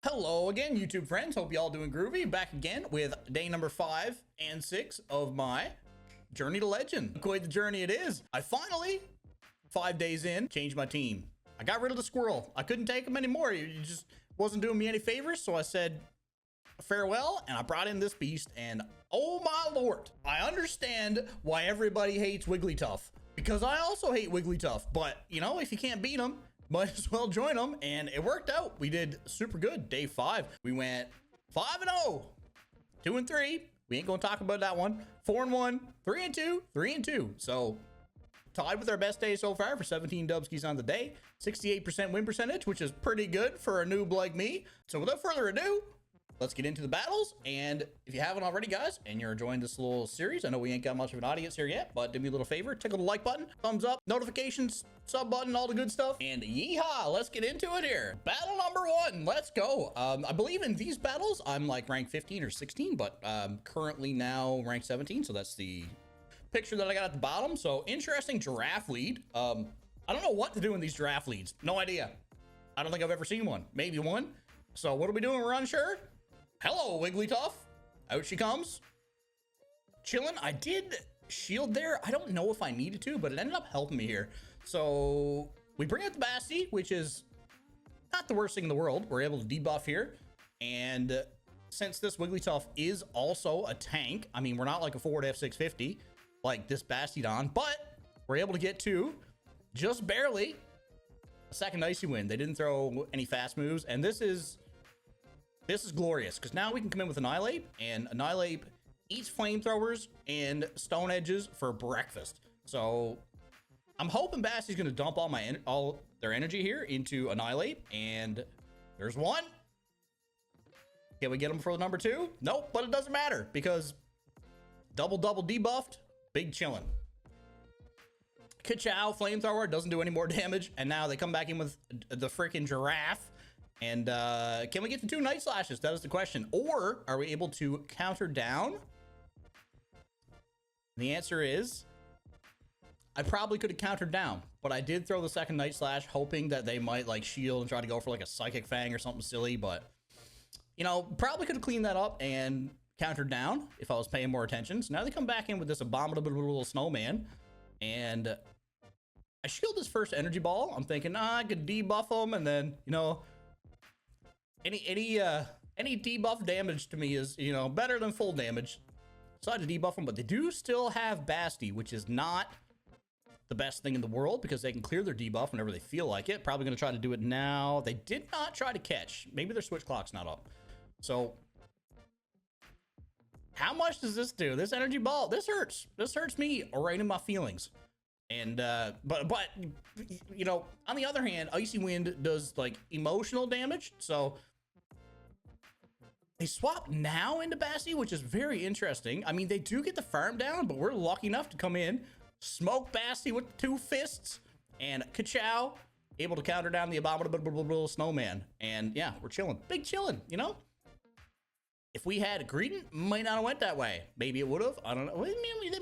Hello again, YouTube friends. Hope y'all doing groovy. Back again with day number 5 and 6 of my journey to legend. Quite the journey it is. I finally, 5 days in, changed my team. I got rid of the squirrel. I couldn't take him anymore. He just wasn't doing me any favors. So I said farewell, and I brought in this beast, and oh my lord, I understand why everybody hates Wigglytuff, because I also hate Wigglytuff. But you know, if you can't beat him, might as well join them, and it worked out. We did super good. Day 5, we went 5-0, 2-3. We ain't gonna talk about that one. 4-1, 3-2, 3-2. So tied with our best day so far for 17 dubskis on the day. 68% win percentage, which is pretty good for a noob like me. So without further ado, let's get into the battles. And if you haven't already, guys, and you're enjoying this little series, I know we ain't got much of an audience here yet, but do me a little favor, tickle the like button, thumbs up, notifications, sub button, all the good stuff, and yeehaw, let's get into it here. Battle number 1, let's go. I believe in these battles, I'm like rank 15 or 16, but currently now rank 17, so that's the picture that I got at the bottom. So interesting giraffe lead. I don't know what to do in these giraffe leads. No idea. I don't think I've ever seen one. Maybe one. So what are we doing? We're unsure. Hello, Wigglytuff. Out she comes. Chilling. I did shield there. I don't know if I needed to, but it ended up helping me here. So we bring out the Basti, which is not the worst thing in the world. We're able to debuff here. And since this Wigglytuff is also a tank, I mean, we're not like a forward F650 like this Bastiodon, but we're able to get to just barely a second icy wind. They didn't throw any fast moves, and this is glorious because now we can come in with Annihilape, and Annihilape eats flamethrowers and stone edges for breakfast. So I'm hoping Basti's going to dump all their energy here into Annihilape, and there's one. Can we get him for number 2? Nope, but it doesn't matter because double debuffed, big chillin'. Ka-chow, flamethrower, doesn't do any more damage, and now they come back in with the freaking giraffe. And can we get the 2 night slashes? That is the question. Or are we able to counter down? The answer is I probably could have countered down, but I did throw the second night slash hoping that they might like shield and try to go for like a psychic fang or something silly. But you know, probably could have cleaned that up and countered down if I was paying more attention. So now they come back in with this abominable little snowman, and I shield this first energy ball. I'm thinking, I could debuff them, and then, you know, any debuff damage to me is, you know, better than full damage. So I had to debuff them, but they do still have Basti, which is not the best thing in the world because they can clear their debuff whenever they feel like it. Probably going to try to do it now. They did not try to catch. Maybe their switch clock's not up. So how much does this do? This energy ball, this hurts. This hurts me right in my feelings. And but you know, on the other hand, icy wind does like emotional damage. So they swap now into Basti, which is very interesting. I mean, they do get the farm down, but we're lucky enough to come in, smoke Basti with 2 fists, and ka-chow, able to counter down the abominable snowman. And yeah, we're chilling. Big chilling, you know? If we had a Greedent, might not have went that way. Maybe it would have. I don't know. They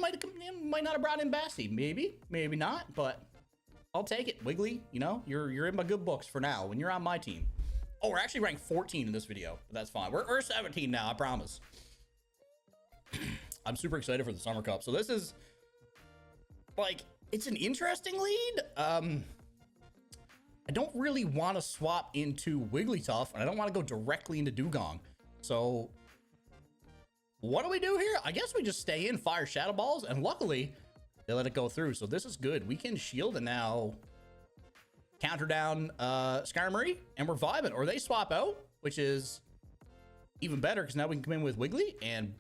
might not have brought in Basti. Maybe not. But I'll take it. Wiggly, you know, you're in my good books for now. When you're on my team. Oh, we're actually ranked 14 in this video, but that's fine. We're 17 now. I promise. I'm super excited for the Summer Cup. So this is like, it's an interesting lead. I don't really want to swap into Wigglytuff, and I don't want to go directly into Dewgong. So what do we do here? I guess we just stay in, fire shadow balls, and luckily they let it go through. So this is good. We can shield and now counter down Skarmory, and we're vibing. Or they swap out, which is even better because now we can come in with Wiggly and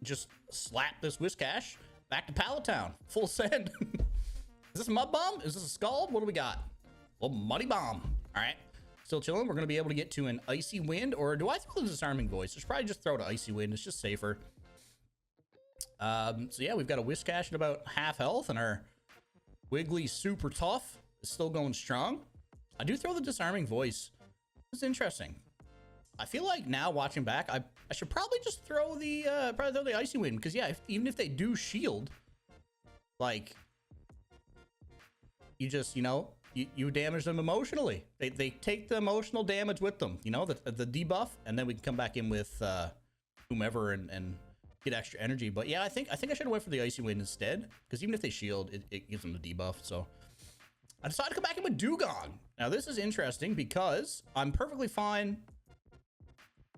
just slap this Whiscash back to Pallet Town. Full send. Is this a mud bomb? Is this a scald? What do we got? A little muddy bomb. All right. Still chilling. We're going to be able to get to an icy wind, or do I throw the disarming voice? Just probably just throw to icy wind. It's just safer. So yeah, we've got a Whiscash at about half health, and our Wiggly super tough is still going strong. I do throw the disarming voice. It's interesting. I feel like now watching back, I should probably just throw the icy wind, because yeah, even if they do shield, like you just, you know, you damage them emotionally. They take the emotional damage with them, you know, the debuff, and then we can come back in with whomever and get extra energy. But yeah, I think I should have went for the Icy Wind instead, because even if they shield, it gives them the debuff. So I decided to come back in with Dewgong. Now this is interesting because I'm perfectly fine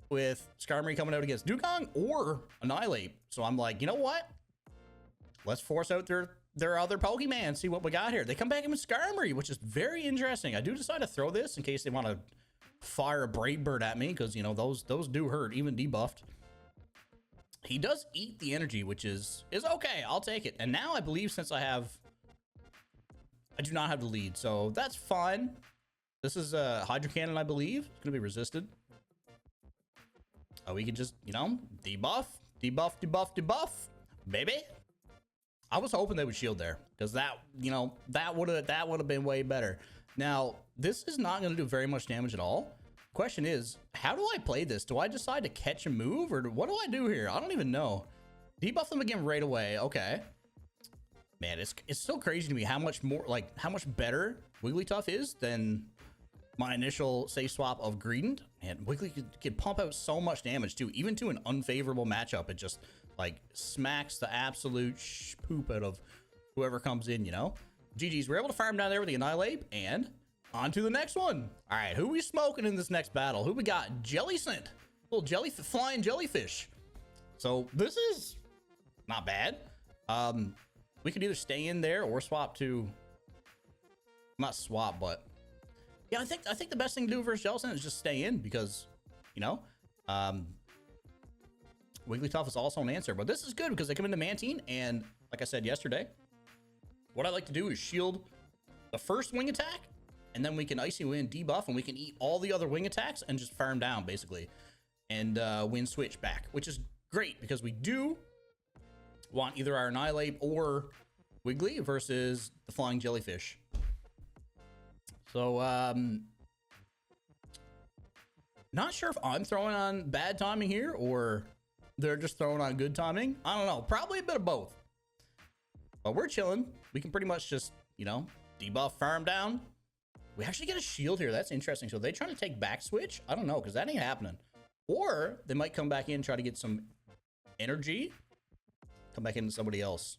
with Skarmory coming out against Dewgong or Annihilape. So I'm like, you know what? Let's force out their other Pokemon, see what we got here. They come back in with Skarmory, which is very interesting. I do decide to throw this in case they want to fire a Brave Bird at me, because, you know, those do hurt, even debuffed. He does eat the energy, which is okay. I'll take it. And now I believe since I do not have the lead, so that's fine. This is a Hydro Cannon, I believe. It's going to be resisted. Oh, we can just, you know, debuff, baby. I was hoping they would shield there, because that, you know, that would have been way better. Now, this is not going to do very much damage at all. Question is, how do I play this? Do I decide to catch a move, or what do I do here? I don't even know. Debuff them again right away. Okay. Man, it's still crazy to me how much more, like, how much better Wigglytuff is than my initial safe swap of Greedent. And Wiggly could pump out so much damage too, even to an unfavorable matchup. It just like smacks the absolute poop out of whoever comes in, you know. GG's, we're able to farm down there with the Annihilape, and on to the next one. All right, who we smoking in this next battle? Who we got? Jellicent, little flying jellyfish. So this is not bad. We could either stay in there or swap to, not swap, but yeah, I think the best thing to do versus Jellicent is just stay in, because, you know, Wigglytuff is also an answer. But this is good because they come into Mantine, and like I said yesterday, what I like to do is shield the first wing attack, and then we can Icy Wind debuff, and we can eat all the other wing attacks and just farm down basically, and win switch back, which is great because we do want either our Annihilape or Wiggly versus the flying jellyfish. So not sure if I'm throwing on bad timing here or they're just throwing on good timing. I don't know, probably a bit of both, but we're chilling. We can pretty much just, you know, debuff, farm down. We actually get a shield here. That's interesting. So they trying to take back switch? I don't know, because that ain't happening. Or they might come back in, try to get some energy, come back into somebody else.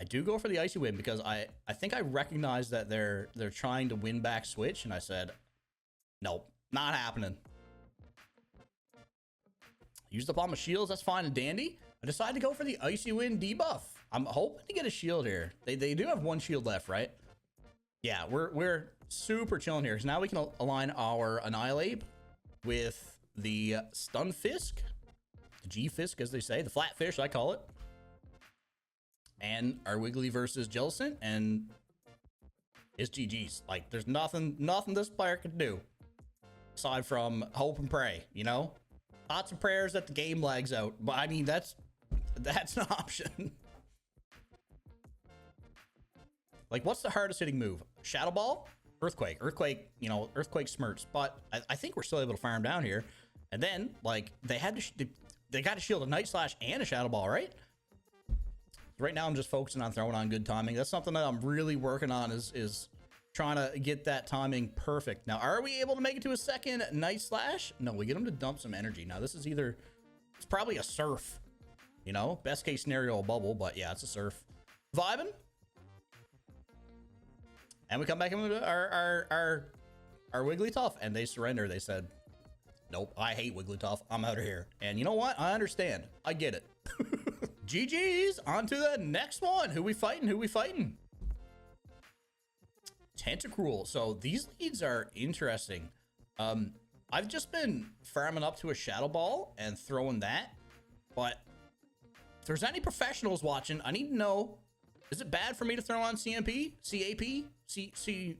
I do go for the Icy Wind because I think I recognize that they're trying to win back switch, and I said, nope, not happening. Used up all my shields, that's fine and dandy. I decided to go for the Icy Wind debuff. I'm hoping to get a shield here. They do have one shield left, right? Yeah, we're super chilling here. So now we can align our Annihilape with the Stunfisk, the G-Fisk as they say, the Flatfish I call it, and our Wiggly versus Jellicent, and it's GG's. Like, there's nothing this player can do aside from hope and pray, you know? Lots of prayers that the game lags out, but I mean, that's an option. Like, what's the hardest hitting move? Shadow Ball? Earthquake, you know, Earthquake smirts, but I think we're still able to farm down here. And then, like, they got to shield a Night Slash and a Shadow Ball, right? Right now, I'm just focusing on throwing on good timing. That's something that I'm really working on, is trying to get that timing perfect. Now, are we able to make it to a second Night Slash? No, we get them to dump some energy. Now, this is either, it's probably a Surf, you know? Best case scenario, a Bubble, but yeah, it's a Surf. Vibing. And we come back in with our Wigglytuff, and they surrender. They said, nope, I hate Wigglytuff. I'm out of here. And you know what? I understand. I get it. GG's. On to the next one. Who we fighting? Tentacruel. So these leads are interesting. I've just been farming up to a Shadow Ball and throwing that. But if there's any professionals watching, I need to know, is it bad for me to throw on CMP, CAP, C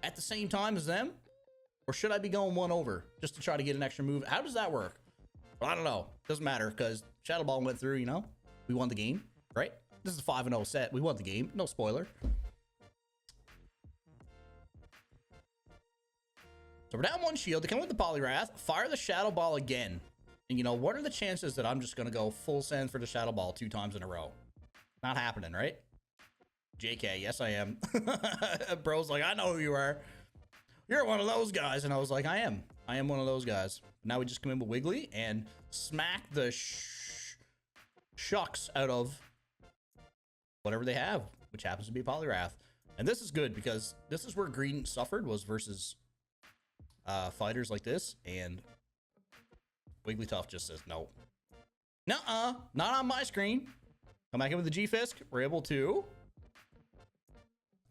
at the same time as them? Or should I be going one over just to try to get an extra move? How does that work? Well, I don't know. Doesn't matter, because Shadow Ball went through, you know? We won the game, right? This is a 5-0 set. We won the game. No spoiler. So we're down one shield. They come with the Poliwrath. Fire the Shadow Ball again. And, you know, what are the chances that I'm just going to go full send for the Shadow Ball 2 times in a row? Not happening, right? JK, yes I am. Bro's like, I know who you are. You're one of those guys. And I was like, I am one of those guys. Now we just come in with Wiggly and smack the shucks out of whatever they have, which happens to be Poliwrath. And this is good because this is where green suffered, was versus fighters like this, and Wigglytuff just says no. Nuh-uh, not on my screen. Come back in with the G-Fisk. We're able to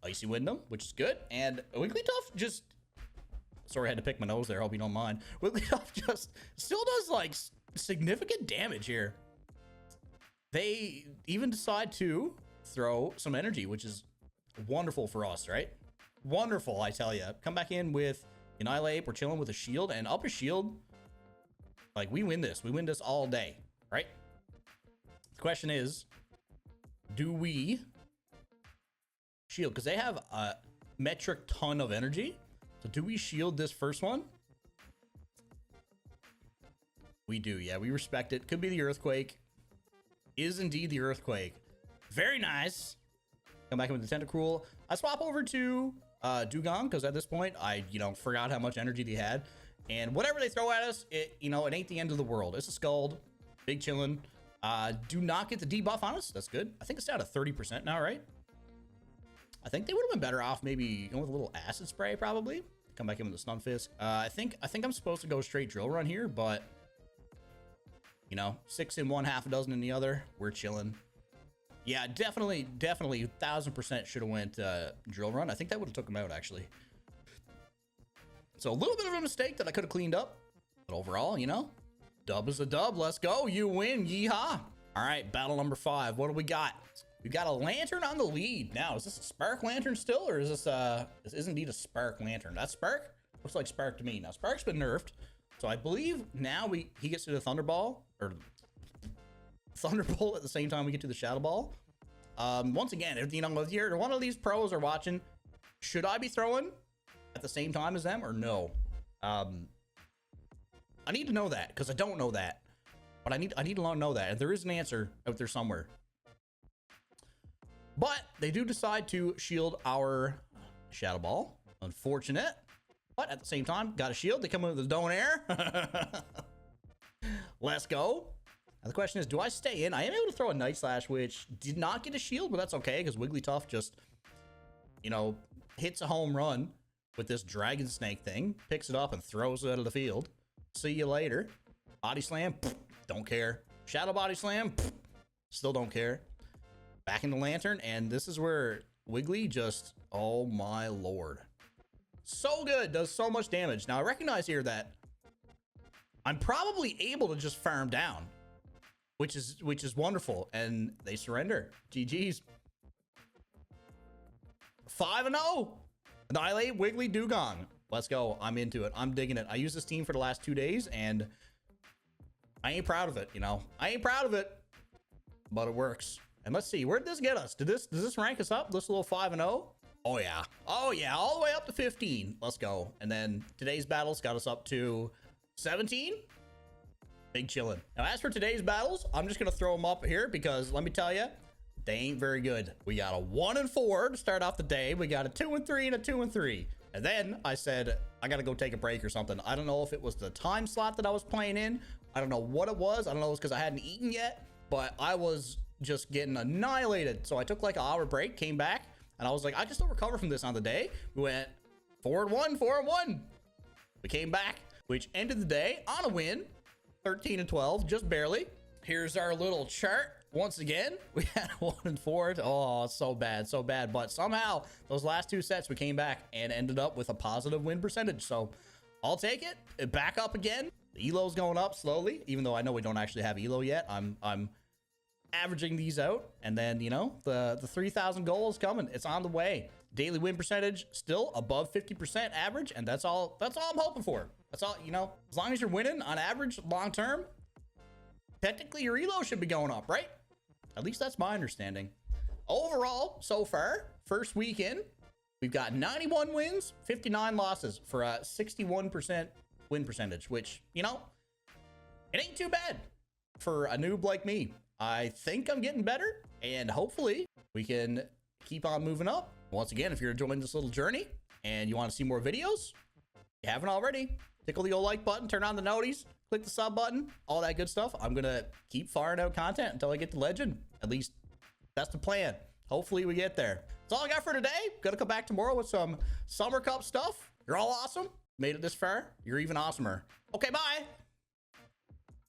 Icy Wind them, which is good. And Wigglytuff just... Sorry, I had to pick my nose there. Hope you don't mind. Wigglytuff just still does, like, significant damage here. They even decide to throw some energy, which is wonderful for us, right? Wonderful, I tell you. Come back in with Annihilape. We're chilling with a shield, and up a shield. Like, we win this. We win this all day, right? The question is, do we shield? Because they have a metric ton of energy. So do we shield this first one? We do, yeah. We respect it. Could be the Earthquake. Is indeed the Earthquake. Very nice. Come back in with the Tentacruel. I swap over to Dewgong, because at this point, I, forgot how much energy they had. And whatever they throw at us, it ain't the end of the world. It's a Scald. Big chillin'. Do not get the debuff on us. That's good. I think it's down to 30% now, right? I think they would have been better off maybe going with a little Acid Spray, probably. Come back in with the Stunfisk. I think I'm supposed to go straight Drill Run here, but 6 in one, half a dozen in the other. We're chilling. Yeah, definitely 1000% should have went Drill Run. I think that would have took him out, actually. So a little bit of a mistake that I could have cleaned up, but overall, dub is a dub. Let's go. You win. Yeehaw. All right, battle number 5. What do we got? We've got a Lantern on the lead. Now, is this a Spark Lantern still, or is this is indeed a Spark Lantern? That's Spark? Looks like Spark to me. Now, Spark's been nerfed, so I believe now he gets to the Thunderball, or Thunderbolt at the same time we get to the Shadow Ball. Once again, if you're one of these pros are watching, should I be throwing at the same time as them or no? I need to know that, because I don't know that, but I need to know that, and there is an answer out there somewhere. But they do decide to shield our Shadow Ball. Unfortunate. But at the same time, got a shield. They come in with the Donair. Let's go. Now the question is, do I stay in? I am able to throw a Night Slash, which did not get a shield, but that's okay, because Wigglytuff just, hits a home run with this Dragon Snake thing, picks it up and throws it out of the field. See you later. Body Slam, don't care. Shadow Body Slam, still don't care. Back in the Lantern, and this is where Wiggly just, oh my lord. So good, does so much damage. Now I recognize here that I'm probably able to just farm down, which is wonderful, and they surrender. GG's. 5-0. Annihilape, Wiggly, Dewgong. Let's go. I'm into it. I'm digging it. I used this team for the last 2 days, and I ain't proud of it, I ain't proud of it, but it works. And let's see, where did this get us? Does this rank us up? This little 5-0? Oh yeah. Oh yeah, all the way up to 15. Let's go. And then today's battles got us up to 17. Big chillin'. Now, as for today's battles, I'm just gonna throw them up here because let me tell you, they ain't very good. We got a 1-4 to start off the day. We got a 2-3 and a 2-3. And then I said, I gotta go take a break or something. I don't know if it was the time slot that I was playing in. I don't know what it was. I don't know if it was because I hadn't eaten yet, but I was just getting annihilated. So I took like an hour break, came back, and I was like, I can still recover from this on the day. We went 4-1. We came back, which ended the day on a win, 13-12, just barely. Here's our little chart. Once again, we had 1-4. Oh, so bad. But somehow those last 2 sets, we came back and ended up with a positive win percentage. So I'll take it. Back up again. The elo's going up slowly, even though I know we don't actually have elo yet. I'm averaging these out, and then the 3,000 goal is coming. It's on the way. Daily win percentage still above 50% average, and that's all I'm hoping for. That's all, as long as you're winning on average long term, technically your elo should be going up, right? At least that's my understanding. Overall, so far, first weekend, we've got 91 wins, 59 losses for a 61% win percentage, which, it ain't too bad for a noob like me. I think I'm getting better, and hopefully we can keep on moving up. Once again, if you're enjoying this little journey and you want to see more videos, if you haven't already, tickle the old like button, turn on the noties, click the sub button, all that good stuff. I'm gonna keep firing out content until I get to legend. At least that's the plan. Hopefully we get there. That's all I got for today. Gonna come back tomorrow with some Summer Cup stuff. You're all awesome. Made it this far. You're even awesomer. Okay, bye.